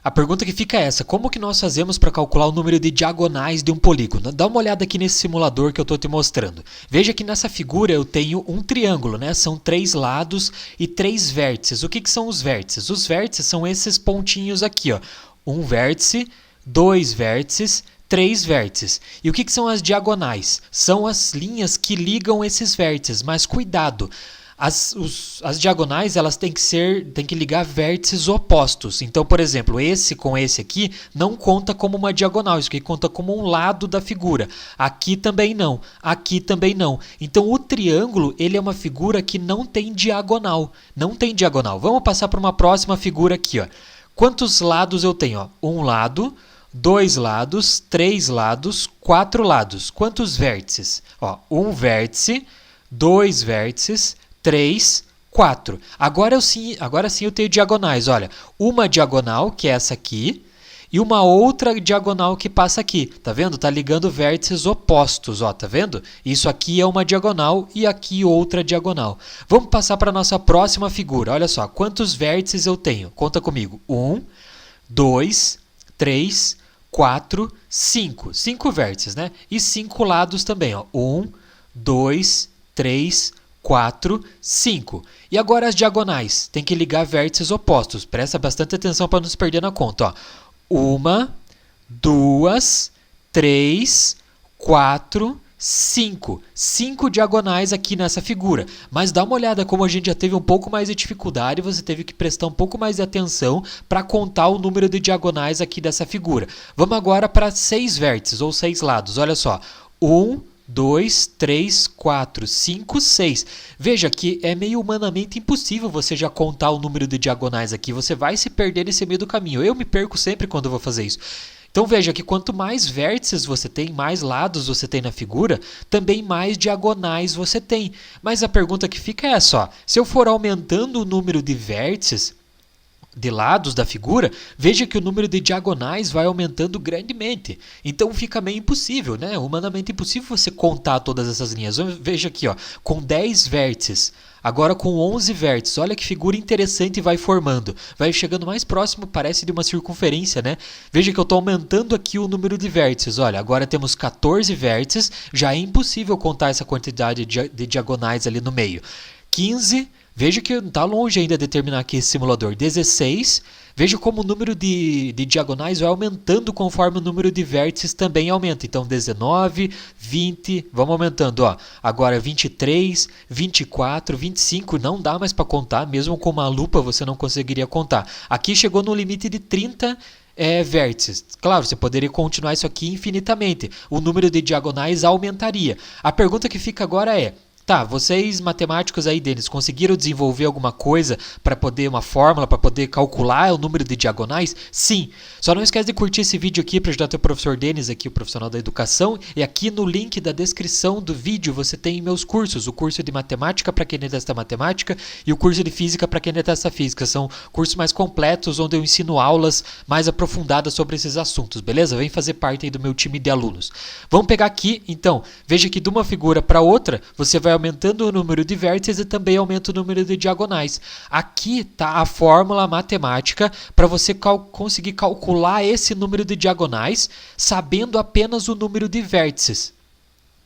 A pergunta que fica é essa: como que nós fazemos para calcular o número de diagonais de um polígono? Dá uma olhada aqui nesse simulador que eu estou te mostrando. Veja que nessa figura eu tenho um triângulo, né? São 3 lados e 3 vértices. O que que são os vértices? Os vértices são esses pontinhos aqui, ó. Um vértice, 2 vértices, 3 vértices. E o que que são as diagonais? São as linhas que ligam esses vértices, mas cuidado! As diagonais elas têm que ligar vértices opostos. Então, por exemplo, esse com esse aqui não conta como uma diagonal, isso aqui conta como um lado da figura. Aqui também não, aqui também não. Então, o triângulo ele é uma figura que não tem diagonal. Não tem diagonal. Vamos passar para uma próxima figura aqui. Ó. Quantos lados eu tenho? Ó? Um lado, 2 lados, 3 lados, 4 lados. Quantos vértices? Ó, um vértice, 2 vértices, 3, 4. Agora sim eu tenho diagonais. Olha, uma diagonal, que é essa aqui, e uma outra diagonal que passa aqui. Tá vendo? Tá ligando vértices opostos. Ó, tá vendo? Isso aqui é uma diagonal e aqui outra diagonal. Vamos passar para a nossa próxima figura. Olha só, quantos vértices eu tenho? Conta comigo. 1, 2, 3, 4, 5. 5 vértices, né? E 5 lados também. Ó. 1, 2, 3, 4, 5. E agora as diagonais. Tem que ligar vértices opostos. Presta bastante atenção para não se perder na conta. 1, 2, 3, 4, 5. 5 diagonais aqui nessa figura. Mas dá uma olhada como a gente já teve um pouco mais de dificuldade, você teve que prestar um pouco mais de atenção para contar o número de diagonais aqui dessa figura. Vamos agora para 6 vértices ou 6 lados. Olha só. 1, 2, 3, 4, 5, 6. Veja que é meio humanamente impossível você já contar o número de diagonais aqui. Você vai se perder nesse meio do caminho. Eu me perco sempre quando eu vou fazer isso. Então veja que quanto mais vértices você tem, mais lados você tem na figura, também mais diagonais você tem. Mas a pergunta que fica é só, se eu for aumentando o número de vértices, de lados da figura, veja que o número de diagonais vai aumentando grandemente. Então fica meio impossível, né? Humanamente impossível você contar todas essas linhas. Veja aqui, ó, com 10 vértices, agora com 11 vértices. Olha que figura interessante vai formando. Vai chegando mais próximo, parece de uma circunferência, né? Veja que eu estou aumentando aqui o número de vértices. Olha, agora temos 14 vértices, já é impossível contar essa quantidade de diagonais ali no meio. 15. Veja que está longe ainda de terminar aqui esse simulador. 16. Veja como o número de diagonais vai aumentando conforme o número de vértices também aumenta. Então, 19, 20, vamos aumentando. Ó. Agora, 23, 24, 25. Não dá mais para contar. Mesmo com uma lupa você não conseguiria contar. Aqui chegou no limite de 30 vértices. Claro, você poderia continuar isso aqui infinitamente. O número de diagonais aumentaria. A pergunta que fica agora é... Tá, vocês matemáticos aí, Denis, conseguiram desenvolver alguma coisa para poder, uma fórmula para poder calcular o número de diagonais? Sim. Só não esquece de curtir esse vídeo aqui para ajudar teu professor Denis aqui, o profissional da educação. E aqui no link da descrição do vídeo você tem meus cursos. O curso de matemática para quem detesta matemática e o curso de física para quem detesta física. São cursos mais completos onde eu ensino aulas mais aprofundadas sobre esses assuntos, beleza? Vem fazer parte aí do meu time de alunos. Vamos pegar aqui, então, veja que de uma figura para outra, você vai aumentando o número de vértices e também aumenta o número de diagonais. Aqui está a fórmula matemática para você conseguir calcular esse número de diagonais sabendo apenas o número de vértices.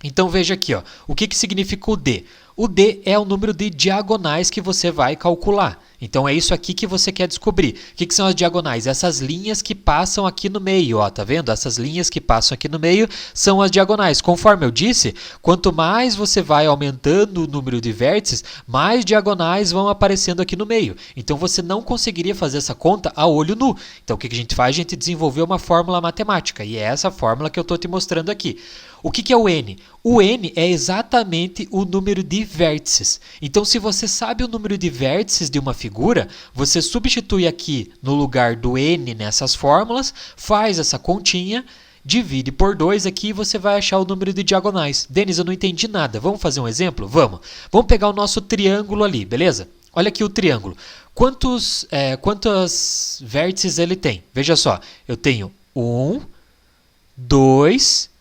Então veja aqui, ó, o que significa o D? O D é o número de diagonais que você vai calcular. Então é isso aqui que você quer descobrir. O que são as diagonais? Essas linhas que passam aqui no meio, ó, tá vendo? Essas linhas que passam aqui no meio são as diagonais. Conforme eu disse, quanto mais você vai aumentando o número de vértices, mais diagonais vão aparecendo aqui no meio. Então você não conseguiria fazer essa conta a olho nu. Então o que a gente faz? A gente desenvolveu uma fórmula matemática e é essa fórmula que eu estou te mostrando aqui. O que é o N? O N é exatamente o número de vértices. Então, se você sabe o número de vértices de uma figura, você substitui aqui no lugar do N nessas fórmulas, faz essa continha, divide por 2 aqui e você vai achar o número de diagonais. Denis, eu não entendi nada. Vamos fazer um exemplo? Vamos. Vamos pegar o nosso triângulo ali, beleza? Olha aqui o triângulo. Quantos vértices ele tem? Veja só, eu tenho 1, 2,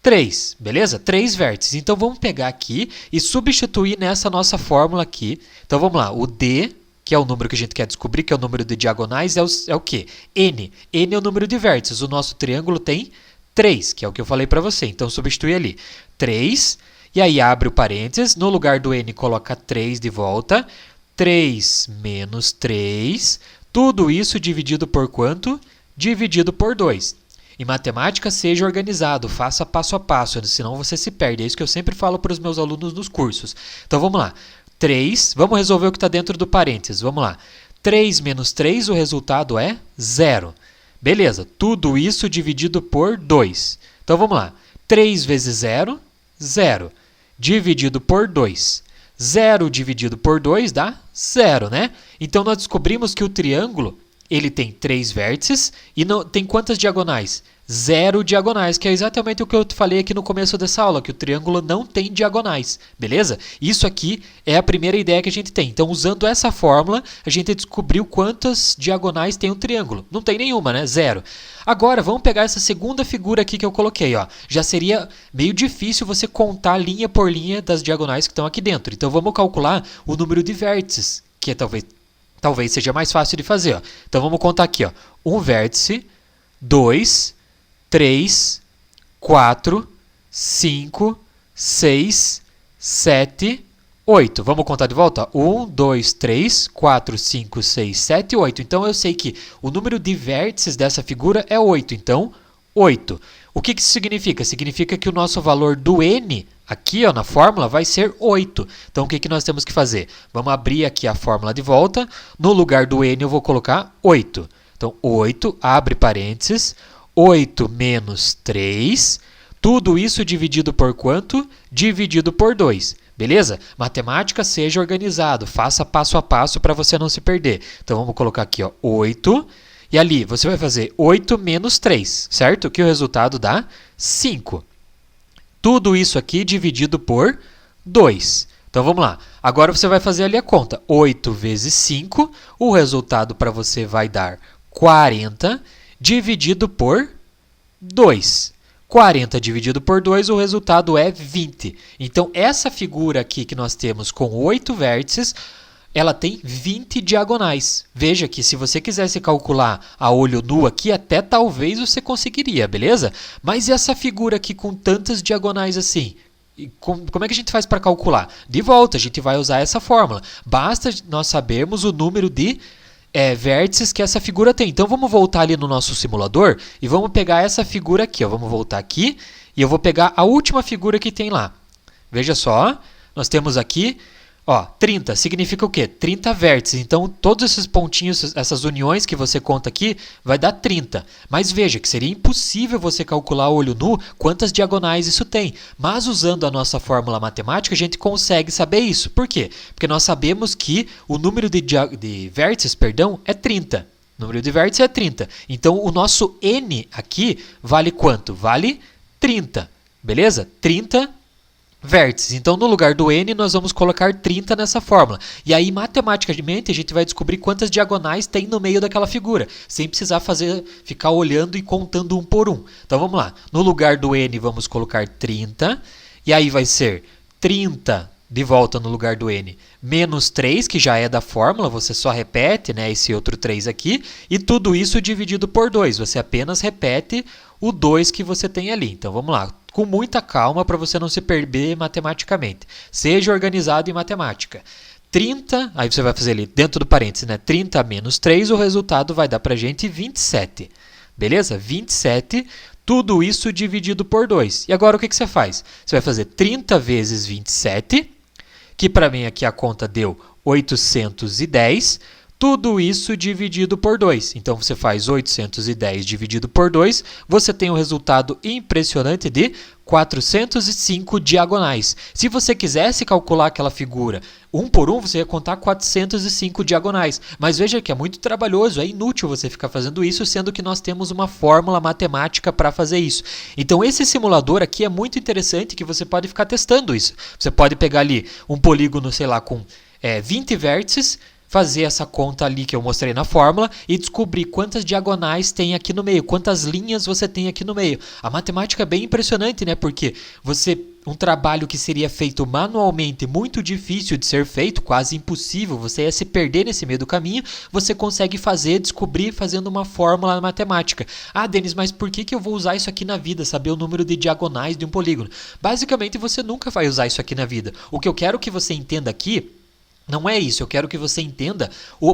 3, beleza? 3 vértices. Então, vamos pegar aqui e substituir nessa nossa fórmula aqui. Então, vamos lá. O D, que é o número que a gente quer descobrir, que é o número de diagonais, é o quê? N. N é o número de vértices. O nosso triângulo tem 3, que é o que eu falei para você. Então, substitui ali 3, e aí abre o parênteses. No lugar do N, coloca 3 de volta. 3 menos 3. Tudo isso dividido por quanto? Dividido por 2. Em matemática, seja organizado, faça passo a passo, senão você se perde. É isso que eu sempre falo para os meus alunos nos cursos. Então, vamos lá. 3, vamos resolver o que está dentro do parênteses. Vamos lá. 3 menos 3, o resultado é 0. Beleza, tudo isso dividido por 2. Então, vamos lá. 3 vezes 0, 0. Dividido por 2. 0 dividido por 2 dá 0, né? Então, nós descobrimos que o triângulo ele tem 3 vértices e não, tem quantas diagonais? 0 diagonais, que é exatamente o que eu falei aqui no começo dessa aula, que o triângulo não tem diagonais, beleza? Isso aqui é a primeira ideia que a gente tem. Então, usando essa fórmula, a gente descobriu quantas diagonais tem um triângulo. Não tem nenhuma, né? 0. Agora, vamos pegar essa segunda figura aqui que eu coloquei, ó. Já seria meio difícil você contar linha por linha das diagonais que estão aqui dentro. Então, vamos calcular o número de vértices, que é talvez seja mais fácil de fazer. Ó. Então, vamos contar aqui. Ó. Um vértice, 2, 3, 4, 5, 6, 7, 8. Vamos contar de volta? 1, 2, 3, 4, 5, 6, 7, 8. Então, eu sei que o número de vértices dessa figura é 8. Então, 8. O que isso significa? Significa que o nosso valor do n aqui, ó, na fórmula, vai ser 8. Então, o que nós temos que fazer? Vamos abrir aqui a fórmula de volta. No lugar do n, eu vou colocar 8. Então, 8, abre parênteses, 8 menos 3. Tudo isso dividido por quanto? Dividido por 2. Beleza? Matemática, seja organizado. Faça passo a passo para você não se perder. Então, vamos colocar aqui, ó, 8. E ali, você vai fazer 8 menos 3, certo? Que o resultado dá 5. Tudo isso aqui dividido por 2. Então, vamos lá. Agora, você vai fazer ali a conta. 8 vezes 5, o resultado para você vai dar 40 dividido por 2. 40 dividido por 2, o resultado é 20. Então, essa figura aqui que nós temos com 8 vértices, ela tem 20 diagonais. Veja que se você quisesse calcular a olho nu aqui, até talvez você conseguiria, beleza? Mas e essa figura aqui com tantas diagonais assim? Como é que a gente faz para calcular? De volta, a gente vai usar essa fórmula. Basta nós sabermos o número de vértices que essa figura tem. Então, vamos voltar ali no nosso simulador e vamos pegar essa figura aqui. Ó. Vamos voltar aqui e eu vou pegar a última figura que tem lá. Veja só, nós temos aqui... Ó, 30 significa o quê? 30 vértices. Então, todos esses pontinhos, essas uniões que você conta aqui, vai dar 30. Mas veja que seria impossível você calcular a olho nu quantas diagonais isso tem. Mas usando a nossa fórmula matemática, a gente consegue saber isso. Por quê? Porque nós sabemos que o número de vértices, é 30. O número de vértices é 30. Então, o nosso n aqui vale quanto? Vale 30. Beleza? 30 vértices. Então, no lugar do n, nós vamos colocar 30 nessa fórmula. E aí, matematicamente, a gente vai descobrir quantas diagonais tem no meio daquela figura, sem precisar ficar olhando e contando um por um. Então, vamos lá. No lugar do n, vamos colocar 30. E aí vai ser 30 de volta no lugar do n, menos 3, que já é da fórmula, você só repete, né, esse outro 3 aqui, e tudo isso dividido por 2. Você apenas repete o 2 que você tem ali. Então, vamos lá. Com muita calma para você não se perder matematicamente. Seja organizado em matemática. 30, aí você vai fazer ali dentro do parênteses, né? 30 menos 3, o resultado vai dar para a gente 27. Beleza? 27, tudo isso dividido por 2. E agora o que você faz? Você vai fazer 30 vezes 27, que para mim aqui a conta deu 810. Tudo isso dividido por 2. Então, você faz 810 dividido por 2, você tem um resultado impressionante de 405 diagonais. Se você quisesse calcular aquela figura um por um, você ia contar 405 diagonais. Mas veja que é muito trabalhoso, é inútil você ficar fazendo isso, sendo que nós temos uma fórmula matemática para fazer isso. Então, esse simulador aqui é muito interessante, que você pode ficar testando isso. Você pode pegar ali um polígono, sei lá, com 20 vértices, fazer essa conta ali que eu mostrei na fórmula e descobrir quantas diagonais tem aqui no meio, quantas linhas você tem aqui no meio. A matemática é bem impressionante, né? Porque um trabalho que seria feito manualmente, muito difícil de ser feito, quase impossível, você ia se perder nesse meio do caminho, você consegue descobrir fazendo uma fórmula matemática. Ah, Denis, mas por que eu vou usar isso aqui na vida, saber o número de diagonais de um polígono? Basicamente, você nunca vai usar isso aqui na vida. O que eu quero que você entenda aqui não é isso, eu quero que você entenda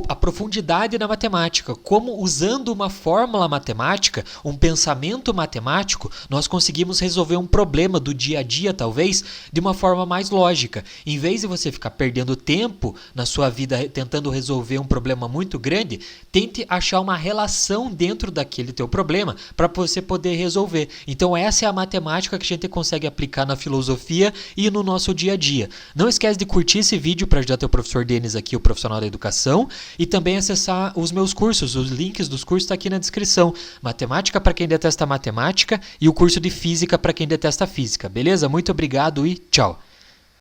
a profundidade da matemática, como usando uma fórmula matemática, um pensamento matemático, nós conseguimos resolver um problema do dia a dia, talvez, de uma forma mais lógica. Em vez de você ficar perdendo tempo na sua vida tentando resolver um problema muito grande, tente achar uma relação dentro daquele teu problema para você poder resolver. Então essa é a matemática que a gente consegue aplicar na filosofia e no nosso dia a dia. Não esquece de curtir esse vídeo para ajudar teu professor Denis aqui, o profissional da educação, e também acessar os meus cursos. Os links dos cursos estão aqui na descrição. Matemática para quem detesta matemática e o curso de física para quem detesta física. Beleza? Muito obrigado e tchau!